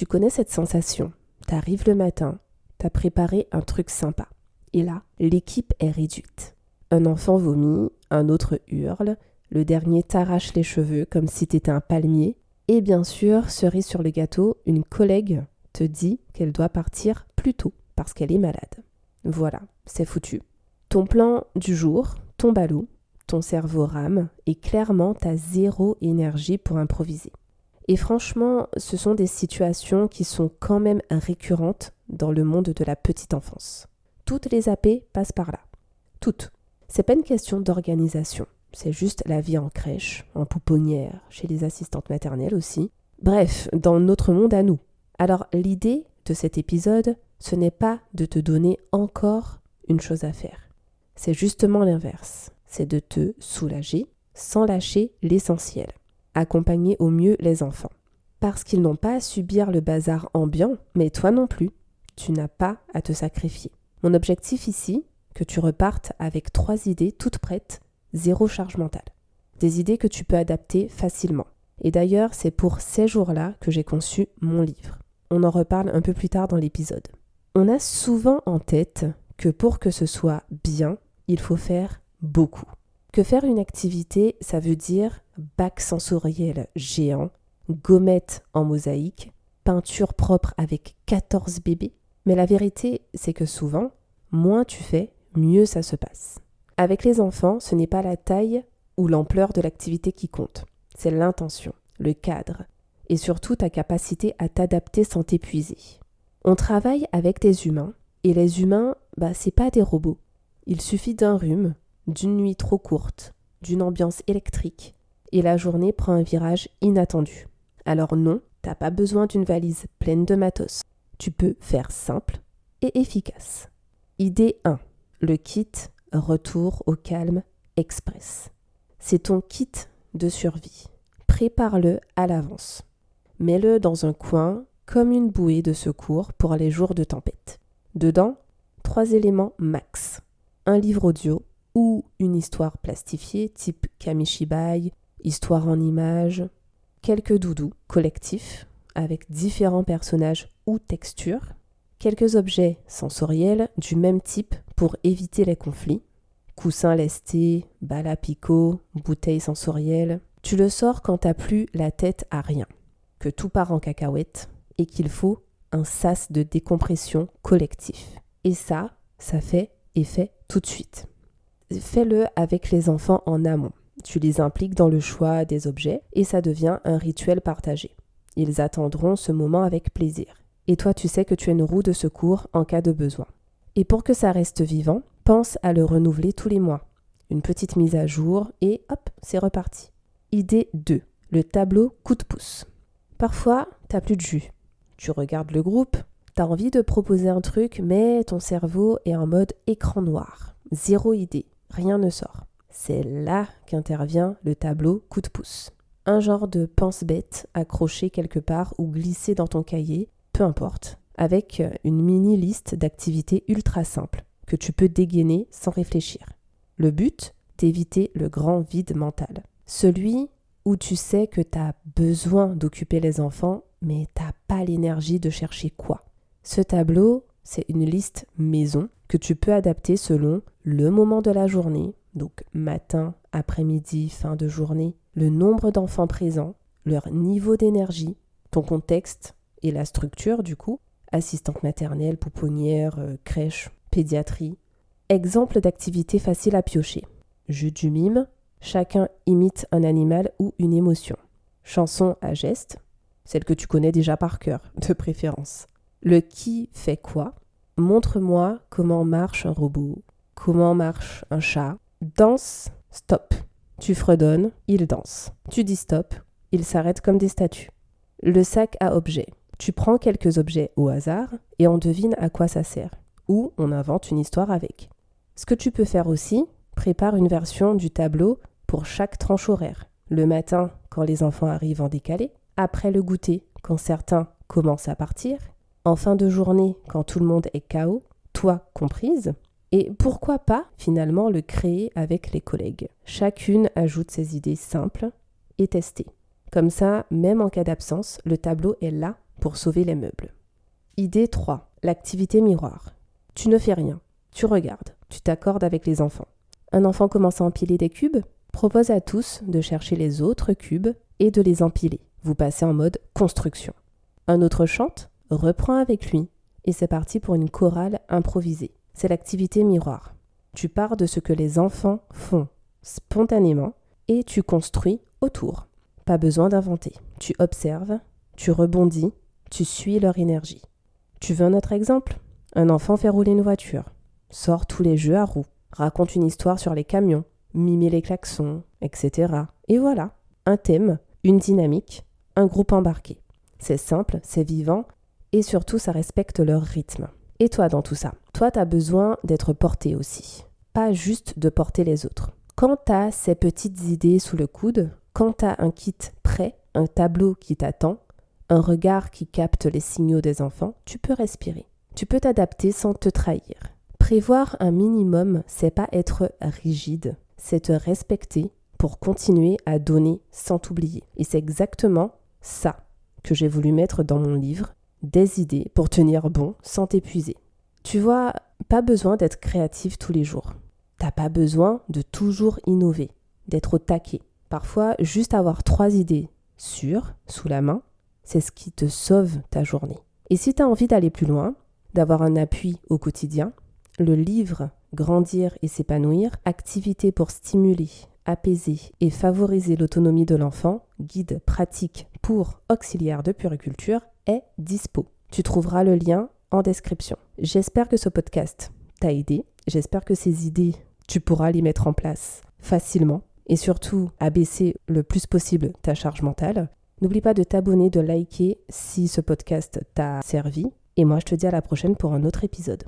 Tu connais cette sensation. T'arrives le matin, t'as préparé un truc sympa. Et là, l'équipe est réduite. Un enfant vomit, un autre hurle, le dernier t'arrache les cheveux comme si t'étais un palmier. Et bien sûr, cerise sur le gâteau, une collègue te dit qu'elle doit partir plus tôt parce qu'elle est malade. Voilà, c'est foutu. Ton plan du jour tombe à l'eau, ton cerveau rame et clairement t'as zéro énergie pour improviser. Et franchement, ce sont des situations qui sont quand même récurrentes dans le monde de la petite enfance. Toutes les AP passent par là. Toutes. C'est pas une question d'organisation. C'est juste la vie en crèche, en pouponnière, chez les assistantes maternelles aussi. Bref, dans notre monde à nous. Alors l'idée de cet épisode, ce n'est pas de te donner encore une chose à faire. C'est justement l'inverse. C'est de te soulager sans lâcher l'essentiel. Accompagner au mieux les enfants. Parce qu'ils n'ont pas à subir le bazar ambiant, mais toi non plus. Tu n'as pas à te sacrifier. Mon objectif ici, que tu repartes avec 3 idées toutes prêtes, 0 charge mentale. Des idées que tu peux adapter facilement. Et d'ailleurs, c'est pour ces jours-là que j'ai conçu mon livre. On en reparle un peu plus tard dans l'épisode. On a souvent en tête que pour que ce soit bien, il faut faire beaucoup. Que faire une activité, ça veut dire bac sensoriel géant, gommette en mosaïque, peinture propre avec 14 bébés. Mais la vérité, c'est que souvent, moins tu fais, mieux ça se passe. Avec les enfants, ce n'est pas la taille ou l'ampleur de l'activité qui compte. C'est l'intention, le cadre et surtout ta capacité à t'adapter sans t'épuiser. On travaille avec des humains et les humains, c'est pas des robots. Il suffit d'un rhume, d'une nuit trop courte, d'une ambiance électrique et la journée prend un virage inattendu. Alors non, t'as pas besoin d'une valise pleine de matos. Tu peux faire simple et efficace. Idée 1. Le kit Retour au calme express. C'est ton kit de survie. Prépare-le à l'avance. Mets-le dans un coin comme une bouée de secours pour les jours de tempête. Dedans, 3 éléments max. Un livre audio ou une histoire plastifiée type Kamishibai, histoire en images, quelques doudous collectifs avec différents personnages ou textures, quelques objets sensoriels du même type pour éviter les conflits, coussins lestés, balles à picot, bouteilles sensorielles. Tu le sors quand t'as plus la tête à rien, que tout part en cacahuète et qu'il faut un sas de décompression collectif. Et ça fait effet tout de suite. Fais-le avec les enfants en amont. Tu les impliques dans le choix des objets et ça devient un rituel partagé. Ils attendront ce moment avec plaisir. Et toi, tu sais que tu es une roue de secours en cas de besoin. Et pour que ça reste vivant, pense à le renouveler tous les mois. Une petite mise à jour et hop, c'est reparti. Idée 2. Le tableau coup de pouce. Parfois, t'as plus de jus. Tu regardes le groupe, t'as envie de proposer un truc, mais ton cerveau est en mode écran noir. 0 idée, rien ne sort. C'est là qu'intervient le tableau coup de pouce. Un genre de pense-bête accroché quelque part ou glissé dans ton cahier, peu importe, avec une mini-liste d'activités ultra simples que tu peux dégainer sans réfléchir. Le but, d'éviter le grand vide mental. Celui où tu sais que tu as besoin d'occuper les enfants, mais tu n'as pas l'énergie de chercher quoi. Ce tableau, c'est une liste maison que tu peux adapter selon le moment de la journée, donc matin, après-midi, fin de journée, le nombre d'enfants présents, leur niveau d'énergie, ton contexte et la structure du coup, assistante maternelle, pouponnière, crèche, pédiatrie. Exemple d'activité facile à piocher. Jeu du mime, chacun imite un animal ou une émotion. Chanson à gestes, celle que tu connais déjà par cœur, de préférence. Le qui fait quoi? Montre-moi comment marche un robot, comment marche un chat. Danse, stop. Tu fredonnes, il danse. Tu dis stop, il s'arrête comme des statues. Le sac à objets. Tu prends quelques objets au hasard et on devine à quoi ça sert. Ou on invente une histoire avec. Ce que tu peux faire aussi, prépare une version du tableau pour chaque tranche horaire. Le matin, quand les enfants arrivent en décalé. Après le goûter, quand certains commencent à partir. En fin de journée, quand tout le monde est KO, toi comprise. Et pourquoi pas, finalement, le créer avec les collègues. Chacune ajoute ses idées simples et testées. Comme ça, même en cas d'absence, le tableau est là pour sauver les meubles. Idée 3. L'activité miroir. Tu ne fais rien. Tu regardes. Tu t'accordes avec les enfants. Un enfant commence à empiler des cubes? Propose à tous de chercher les autres cubes et de les empiler. Vous passez en mode construction. Un autre chante? Reprends avec lui. Et c'est parti pour une chorale improvisée. C'est l'activité miroir. Tu pars de ce que les enfants font spontanément et tu construis autour. Pas besoin d'inventer. Tu observes, tu rebondis, tu suis leur énergie. Tu veux un autre exemple? Un enfant fait rouler une voiture, sort tous les jeux à roues, raconte une histoire sur les camions, mime les klaxons, etc. Et voilà, un thème, une dynamique, un groupe embarqué. C'est simple, c'est vivant et surtout ça respecte leur rythme. Et toi dans tout ça? Toi t'as besoin d'être porté aussi, pas juste de porter les autres. Quand t'as ces petites idées sous le coude, quand t'as un kit prêt, un tableau qui t'attend, un regard qui capte les signaux des enfants, tu peux respirer. Tu peux t'adapter sans te trahir. Prévoir un minimum, c'est pas être rigide, c'est te respecter pour continuer à donner sans t'oublier. Et c'est exactement ça que j'ai voulu mettre dans mon livre, des idées pour tenir bon sans t'épuiser. Tu vois, pas besoin d'être créatif tous les jours. T'as pas besoin de toujours innover, d'être au taquet. Parfois, juste avoir 3 idées sûres, sous la main, c'est ce qui te sauve ta journée. Et si t'as envie d'aller plus loin, d'avoir un appui au quotidien, le livre Grandir et s'épanouir, activités pour stimuler, apaiser et favoriser l'autonomie de l'enfant, guide pratique pour auxiliaire de puériculture, est dispo. Tu trouveras le lien en description. J'espère que ce podcast t'a aidé. J'espère que ces idées, tu pourras les mettre en place facilement et surtout abaisser le plus possible ta charge mentale. N'oublie pas de t'abonner, de liker si ce podcast t'a servi. Et moi, je te dis à la prochaine pour un autre épisode.